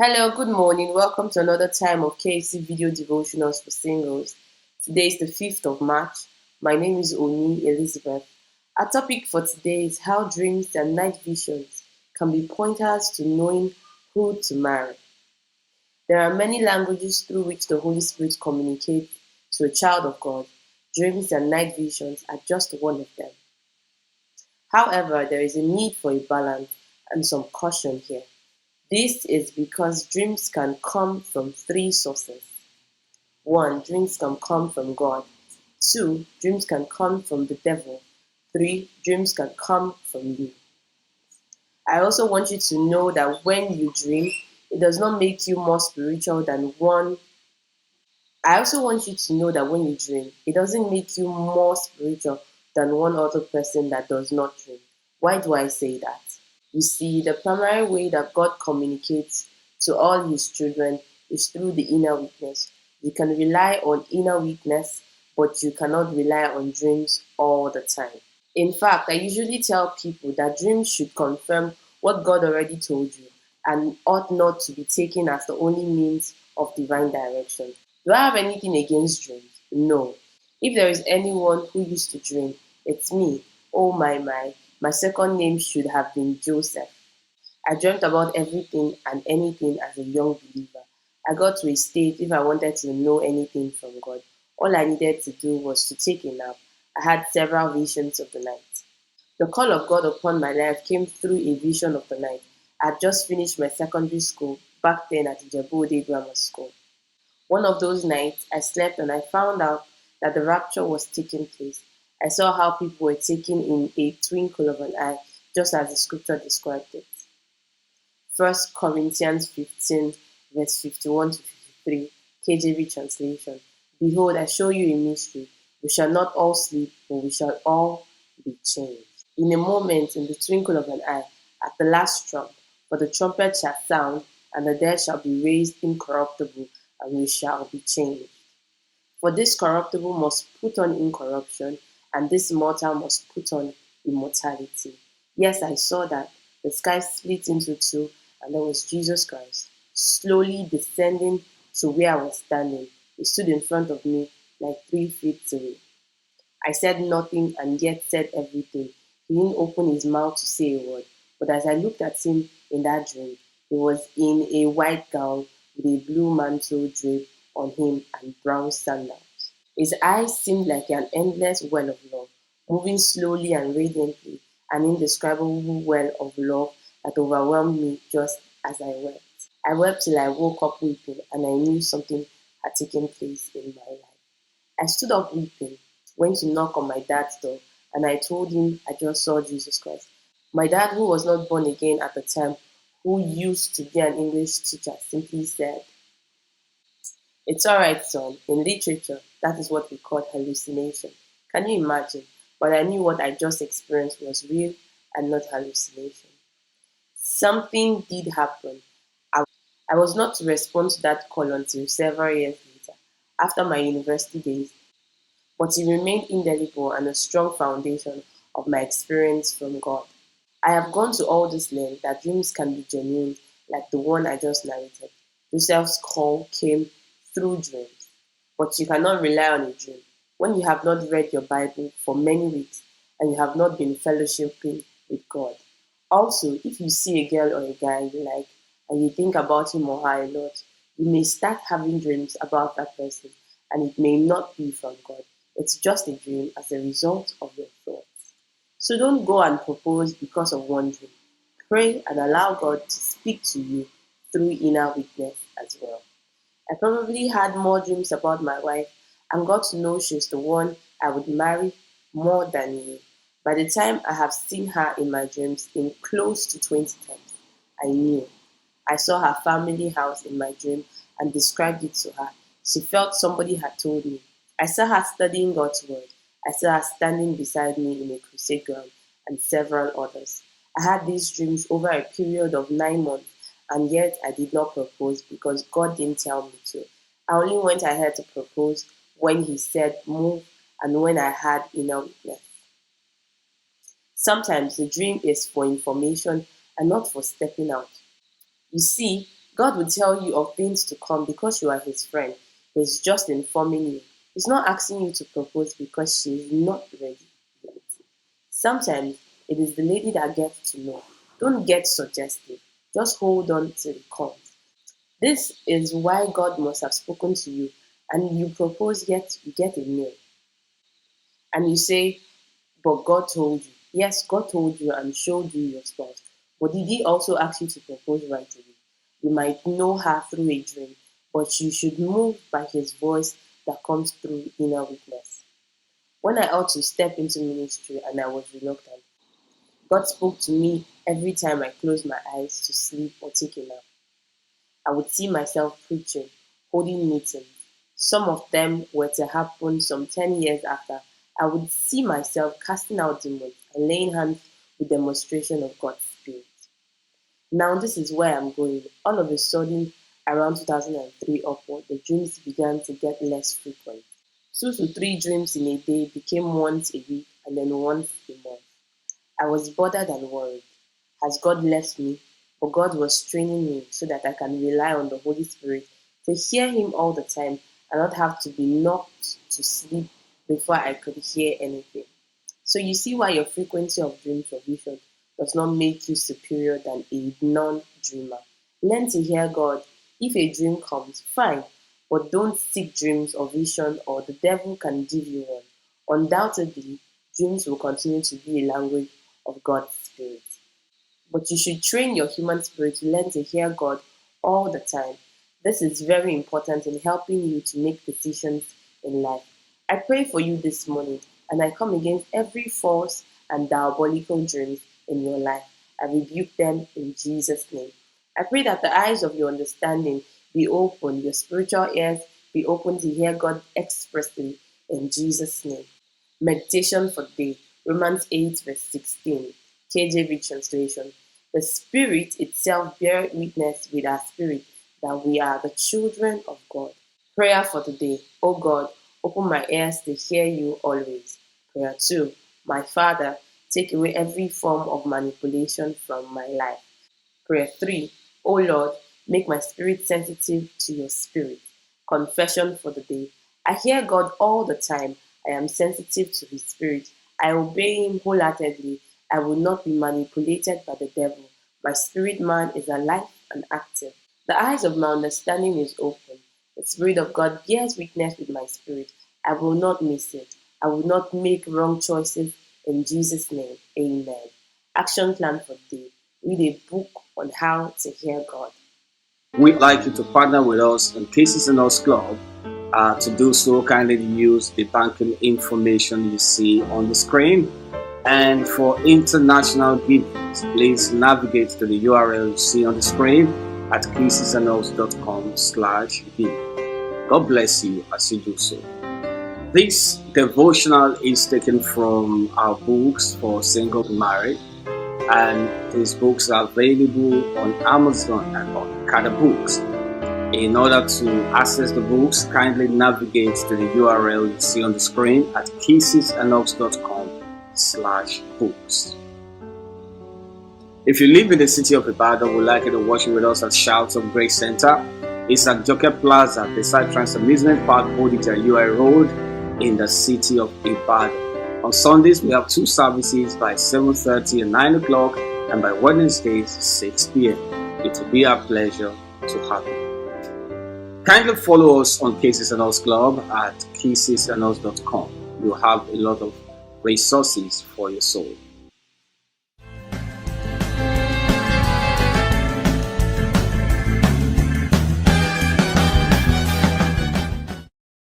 Hello, good morning. Welcome to another time of KFC video devotionals for singles. Today is the 5th of March. My name is Oni Elizabeth. Our topic for today is how dreams and night visions can be pointers to knowing who to marry. There are many languages through which the Holy Spirit communicates to a child of God. Dreams and night visions are just one of them. However, there is a need for a balance and some caution here. This is because dreams can come from three sources. 1. Dreams can come from God. 2. Dreams can come from the devil. 3. Dreams can come from you. I also want you to know that when you dream, it does not make you more spiritual than one. I also want you to know that when you dream, it doesn't make you more spiritual than one other person that does not dream. Why do I say that? You see, the primary way that God communicates to all his children is through the inner witness. You can rely on inner witness, but you cannot rely on dreams all the time. In fact, I usually tell people that dreams should confirm what God already told you and ought not to be taken as the only means of divine direction. Do I have anything against dreams? No. If there is anyone who used to dream, it's me. Oh my. My second name should have been Joseph. I dreamt about everything and anything as a young believer. I got to a stage if I wanted to know anything from God, all I needed to do was to take a nap. I had several visions of the night. The call of God upon my life came through a vision of the night. I had just finished my secondary school back then at Ijebu-Ode Grammar School. One of those nights, I slept and I found out that the rapture was taking place. I saw how people were taken in a twinkle of an eye, just as the scripture described it. First Corinthians 15, verse 51 to 53, KJV translation. Behold, I show you a mystery. We shall not all sleep, but we shall all be changed. In a moment, in the twinkle of an eye, at the last trump, for the trumpet shall sound, and the dead shall be raised incorruptible, and we shall be changed. For this corruptible must put on incorruption, and this mortal must put on immortality. Yes, I saw that. The sky split into two, and there was Jesus Christ, slowly descending to where I was standing. He stood in front of me like 3 feet away. I said nothing and yet said everything. He didn't open his mouth to say a word, but as I looked at him in that dream, he was in a white gown with a blue mantle draped on him and brown sandals. His eyes seemed like an endless well of love, moving slowly and radiantly, an indescribable well of love that overwhelmed me just as I wept. I wept till I woke up weeping, and I knew something had taken place in my life. I stood up weeping, went to knock on my dad's door, and I told him I just saw Jesus Christ. My dad, who was not born again at the time, who used to be an English teacher, simply said, "It's alright, son. In literature, that is what we call hallucination." Can you imagine? But I knew what I just experienced was real and not hallucination. Something did happen. I was not to respond to that call until several years later, after my university days, but it remained indelible and a strong foundation of my experience from God. I have gone to all this length that dreams can be genuine, like the one I just narrated. Joseph's call came through dreams, but you cannot rely on a dream when you have not read your Bible for many weeks and you have not been fellowshipping with God. Also, if you see a girl or a guy you like and you think about him or her a lot, you may start having dreams about that person and it may not be from God. It's just a dream as a result of your thoughts. So don't go and propose because of one dream. Pray and allow God to speak to you through inner witness as well. I probably had more dreams about my wife and got to know she's the one I would marry more than you. By the time I have seen her in my dreams in close to 20 times, I knew. I saw her family house in my dream and described it to her. She felt somebody had told me. I saw her studying God's word. I saw her standing beside me in a crusade ground and several others. I had these dreams over a period of 9 months, and yet I did not propose because God didn't tell me to. I only went ahead to propose when He said move and when I had inner witness. Sometimes the dream is for information and not for stepping out. You see, God will tell you of things to come because you are his friend. He's just informing you. He's not asking you to propose because she is not ready yet. Sometimes it is the lady that gets to know. Don't get suggestive. Just hold on till it comes. This is why God must have spoken to you and you propose yet you get a no. And you say, but God told you. Yes, God told you and showed you your spouse. But did he also ask you to propose right away? You might know her through a dream, but you should move by his voice that comes through inner witness. When I ought to step into ministry and I was reluctant, God spoke to me every time I closed my eyes to sleep or take a nap. I would see myself preaching, holding meetings. Some of them were to happen some 10 years after. I would see myself casting out demons and laying hands with demonstration of God's Spirit. Now, this is where I'm going. All of a sudden, around 2003 upward, the dreams began to get less frequent. 2 to 3 dreams in a day became once a week and then once a month. I was bothered and worried. Has God left me? But God was training me so that I can rely on the Holy Spirit to hear him all the time and not have to be knocked to sleep before I could hear anything. So you see why your frequency of dreams or vision does not make you superior than a non-dreamer. Learn to hear God. If a dream comes, fine, but don't seek dreams or vision or the devil can give you one. Undoubtedly, dreams will continue to be a language of God's Spirit. But you should train your human spirit to learn to hear God all the time. This is very important in helping you to make decisions in life. I pray for you this morning and I come against every false and diabolical dreams in your life. I rebuke them in Jesus' name. I pray that the eyes of your understanding be open, your spiritual ears be open to hear God expressly in Jesus' name. Meditation for the day, Romans 8, verse 16, KJV translation. The Spirit itself bears witness with our spirit that we are the children of God. Prayer for the day. O God, open my ears to hear you always. Prayer 2. My Father, take away every form of manipulation from my life. Prayer 3. O Lord, make my spirit sensitive to your spirit. Confession for the day. I hear God all the time. I am sensitive to his spirit. I obey him wholeheartedly. I will not be manipulated by the devil. My spirit man is alive and active. The eyes of my understanding is open. The Spirit of God bears witness with my spirit. I will not miss it. I will not make wrong choices. In Jesus' name, amen. Action plan for the day. Read a book on how to hear God. We'd like you to partner with us in Cases and Us Club. To do so, kindly use the banking information you see on the screen. And for international givings, please navigate to the URL you see on the screen at casesandus.com/give. God bless you as you do so. This devotional is taken from our books for single and married, and these books are available on Amazon and on Kada Books. In order to access the books, kindly navigate to the URL you see on the screen at casesandus.com/books. If you live in the city of Ibadan, we'd like you to watch it with us at Shouts of Grace Center. It's at Joker Plaza, beside Trans Amusement Park, Bodija UI Road, in the city of Ibadan. On Sundays, we have 2 services by 7:30 and 9 o'clock, and by Wednesdays, 6 p.m. It will be our pleasure to have you. Kindly follow us on Cases and Us Club at casesandus.com. You'll have a lot of resources for your soul.